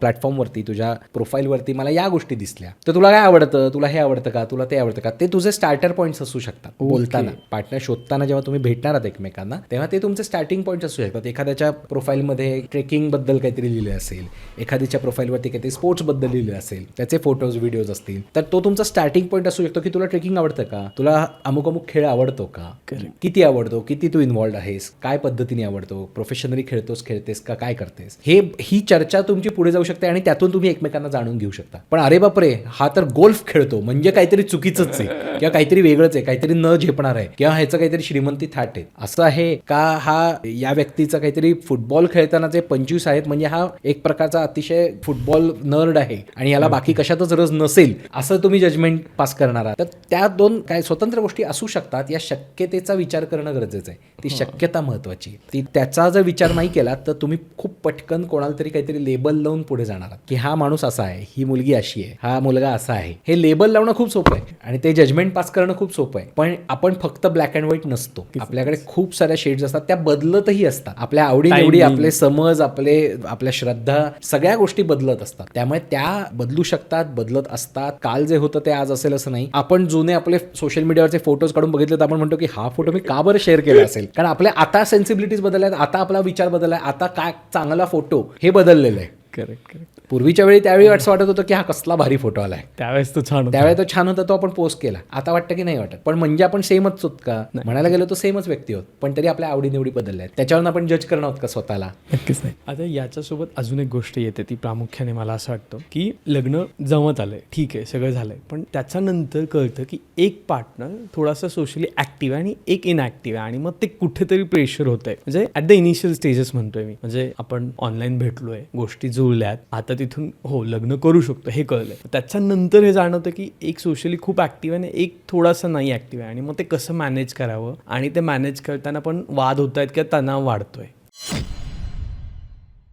प्लॅटफॉर्मवरती, तुझ्या प्रोफाईलवरती मला या गोष्टी दिसल्या, तर तुला काय आवडतं, तुला हे आवडतं का, तुला ते आवडतं का, ते तुझे स्टार्टर पॉईंट्स असू शकतात. बोलताना पार्टनर शोधताना जेव्हा तुम्ही भेटणार आहात एकमेकांना, तेव्हा ते तुमचे स्टार्टिंग पॉईंट्स असू शकतात. एखाद्याच्या प्रोफाईलमध्ये ट्रेकिंगबद्दल काहीतरी लिहिलं असेल, एखाद्याच्या प्रोफाईलवरती काहीतरी स्पोर्ट्सबद्दल लिहिलं असेल, त्याचे फोटोज व्हिडिओज असतील, तर तो तुमचा स्टार्टिंग पॉईंट असू शकतो की तुला ट्रेकिंग आवडतं का, तुला अमुक अमुक खेळ आवडतो का, किती आवडतो, किती तू इन्व्हॉल्ड आहेस, काय पद्धतीने आवडतो, प्रोफेशनली खेळतेस का, काय करतेस, ही चर्चा तुमची पुढे जाऊ शकते आणि त्यातून तुम्ही एकमेकांना जाणून घेऊ शकता. पण अरे बापरे, हा तर गोल्फ खेळतो म्हणजे काहीतरी चुकीचंच आहे किंवा काहीतरी वेगळंच आहे, काहीतरी न झेपणार आहे किंवा ह्याचं काहीतरी श्रीमंती थाट आहे, असं आहे का, हा या व्यक्तीचा काहीतरी फुटबॉल खेळताना जे 25 आहेत म्हणजे हा एक प्रकारचा अतिशय फुटबॉल नर्ड आहे आणि याला बाकी कशातच रस नसेल, असं तुम्ही जजमेंट पास करणार आहात. तर त्या दोन काय स्वतंत्र गोष्टी असू शकतात. या शक्यतेचा विचार करणं गरजेचं आहे. ती शक्यता महत्वाची. ती त्याचा जर विचार नाही केला तर तुम्ही खूप पटकन कोणाला तरी काहीतरी लेबल लावून पुढे जाणार आहात की हा माणूस असा आहे, ही मुलगी अशी आहे, हा मुलगा असा आहे. हे लेबल लावणं खूप सोपं आहे आणि ते जजमेंट पास करणं खूप सोपं आहे. पण आपण फक्त ब्लॅक अँड व्हाईट नसतो. आपल्याकडे खूप साऱ्या शेड्स असतात, त्या बदलतही असतात. आपल्या आवडीनिवडी, आपले समज, आपल्या श्रद्धा, सगळ्या गोष्टी बदलत असतात. त्यामुळे त्या बदलू शकतात, बदलत असतात. काल जे होतं ते आज असेल असं नाही. आपण जुने आपले सोशल मीडियावरचे फोटोज काढून बघितले तर आपण म्हणतो की हा फोटो मी का बरं शेअर केला असेल, कारण आपल्या आता सेन्सिबिलिटीज बदलल्या, आता आपला विचार बदललाय, आता काय चांगला फोटो हे बदललेलं आहे. करेक्ट. पूर्वीच्या वेळी त्यावेळी असं वाटत होतं की हा कसला भारी फोटो आलाय, त्यावेळेस तो छान होता, तो आपण पोस्ट केला. आता वाटतं की नाही वाटत. पण म्हणजे आपण सेमच होत का, म्हणायला गेलो तो सेमच व्यक्ती होत, पण तरी आपल्या आवडीनिवडी बदलल्या आहेत. त्याच्यावरून आपण जज करणार आहोत का स्वतःला? नक्कीच नाही. आता याच्यासोबत अजून एक गोष्ट येते, ती प्रामुख्याने मला असं वाटतं की लग्न जमत आलंय, ठीक आहे, सगळं झालंय, पण त्याच्यानंतर कळतं की एक पार्टनर थोडासा सोशली ऍक्टिव्ह आहे आणि एक इनऍक्टिव्ह आहे आणि मग ते कुठेतरी प्रेशर होत आहे. म्हणजे ऍट द इनिशियल स्टेजेस म्हणतोय मी, म्हणजे आपण ऑनलाईन भेटलोय, गोष्टी जुळल्यात, आता तिथून हो लग्न करू शकतो हे कळलंय. त्याच्यानंतर हे जाणवतं की एक सोशली खूप ऍक्टिव्ह आहे आणि एक थोडासा नाही ऍक्टिव्ह आहे आणि मग ते कसं मॅनेज करावं आणि ते मॅनेज करताना पण वाद होत आहेत किंवा तणाव वाढतोय.